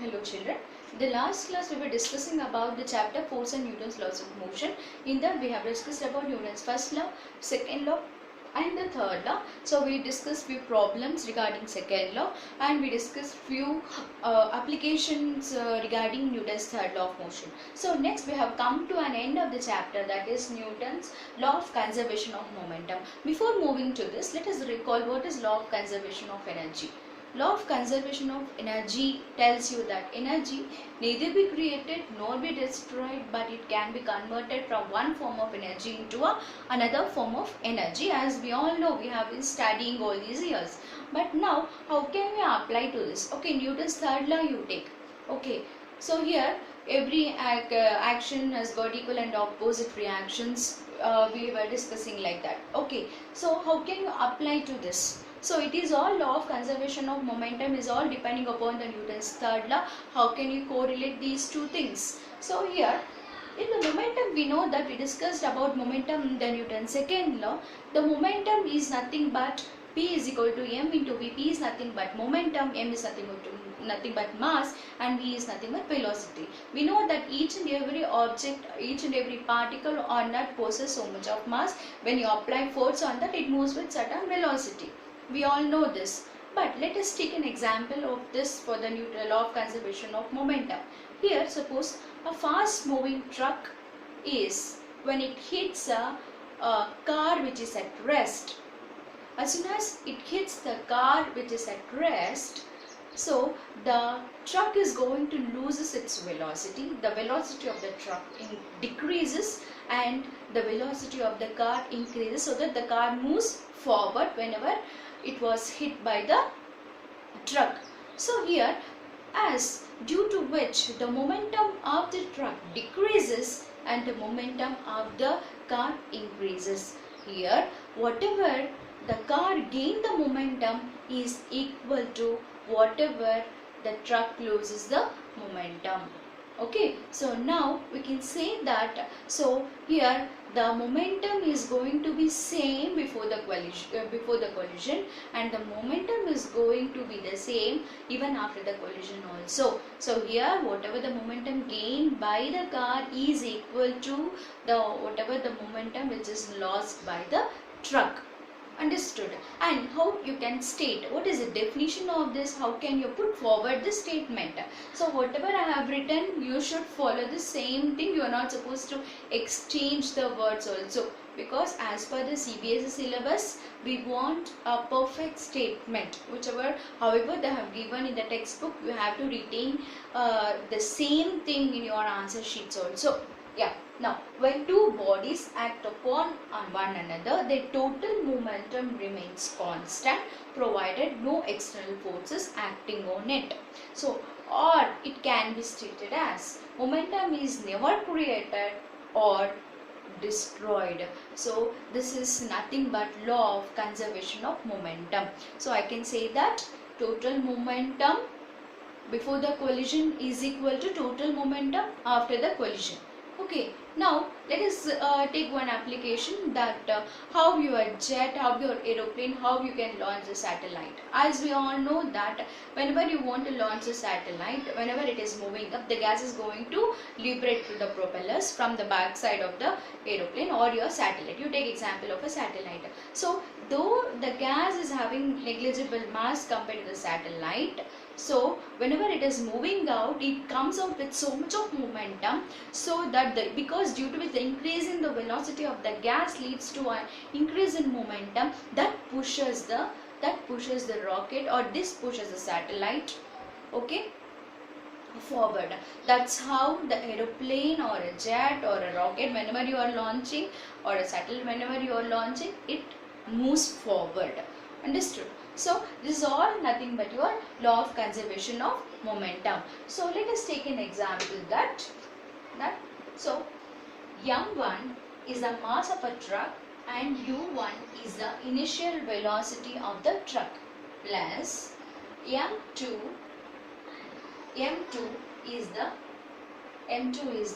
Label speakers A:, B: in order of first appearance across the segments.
A: Hello children. The last class we were discussing about the chapter force and Newton's laws of motion. In that we have discussed about Newton's first law, second law and the third law. So we discussed few problems regarding second law and we discussed few applications regarding Newton's third law of motion. So next we have come to an end of the chapter, that is Newton's law of conservation of momentum. Before moving to this, let us recall what is law of conservation of energy. Law of conservation of energy tells you that energy neither be created nor be destroyed, but it can be converted from one form of energy into another form of energy. As we all know, we have been studying all these years. But now, how can we apply to this? Okay, Newton's third law you take. Okay, so here every action has got equal and opposite reactions. We were discussing like that. Okay, so how can you apply to this? So it is all law of conservation of momentum is all depending upon the Newton's third law. How can you correlate these two things? So here in the momentum we know that we discussed about momentum in the Newton's second law. The momentum is nothing but P is equal to m into v. P is nothing but momentum, m is nothing but mass, and v is nothing but velocity. We know that each and every object, each and every particle on that possesses so much of mass. When you apply force on that, it moves with certain velocity. We all know this, but let us take an example of this for the Newton law of conservation of momentum. Here, suppose a fast moving truck is, when it hits a car which is at rest, as soon as it hits the car which is at rest, so the truck is going to lose its velocity. The velocity of the truck decreases and the velocity of the car increases, so that the car moves forward whenever it was hit by the truck. So here, as due to which the momentum of the truck decreases and the momentum of the car increases. Here, whatever the car gained the momentum is equal to whatever the truck loses the momentum. Okay, so now we can say that, so here the momentum is going to be same before the collision, and the momentum is going to be the same even after the collision also. So here whatever the momentum gained by the car is equal to the whatever the momentum which is lost by the truck. Understood? And how you can state, what is the definition of this, how can you put forward the statement? So whatever I have written, you should follow the same thing. You are not supposed to exchange the words also, because as per the CBSE syllabus, we want a perfect statement. However they have given in the textbook, you have to retain the same thing in your answer sheets also. Yeah. Now, when two bodies act upon one another, their total momentum remains constant, provided no external forces acting on it. So, or it can be stated as, momentum is never created or destroyed. So, this is nothing but law of conservation of momentum. So, I can say that total momentum before the collision is equal to total momentum after the collision. Okay, now let us take one application, that how your jet, how your aeroplane, how you can launch a satellite. As we all know that whenever you want to launch a satellite, whenever it is moving up, the gas is going to liberate through the propellers from the back side of the aeroplane or your satellite. You take example of a satellite. So though the gas is having negligible mass compared to the satellite, so whenever it is moving out, it comes out with so much of momentum, so that because due to which the increase in the velocity of the gas leads to an increase in momentum that pushes the rocket, or this pushes the satellite, okay, forward. That's how the aeroplane or a jet or a rocket, whenever you are launching, or a satellite, whenever you are launching, it moves forward. Understood? So this is all nothing but your law of conservation of momentum. So let us take an example that so m1 is the mass of a truck and u1 is the initial velocity of the truck, plus m2 is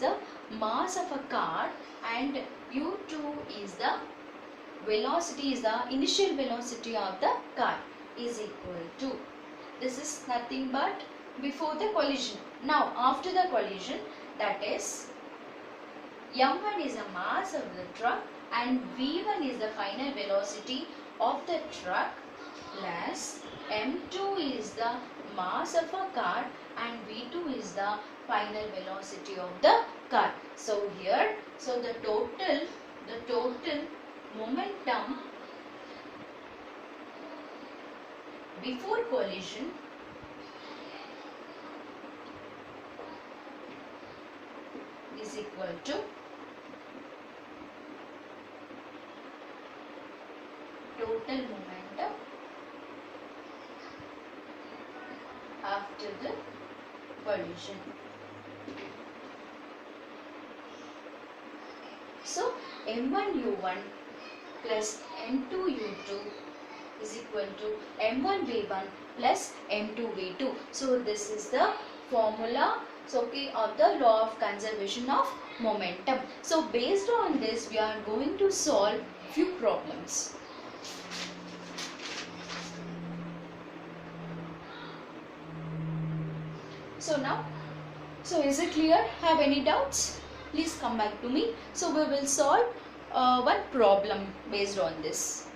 A: the mass of a car and u2 is the velocity, is the initial velocity of the car, is equal to, this is nothing but before the collision. Now after the collision, that is m1 is the mass of the truck and v1 is the final velocity of the truck plus m2 is the mass of a car and v2 is the final velocity of the car. So here, so the total momentum before collision is equal to total momentum after the collision. So m1u1 plus m2u2 is equal to m1v1 plus m2v2. So this is the formula, so okay, of the law of conservation of momentum. So based on this, we are going to solve few problems. So now, so is it clear? Have any doubts? Please come back to me. So we will solve one problem based on this.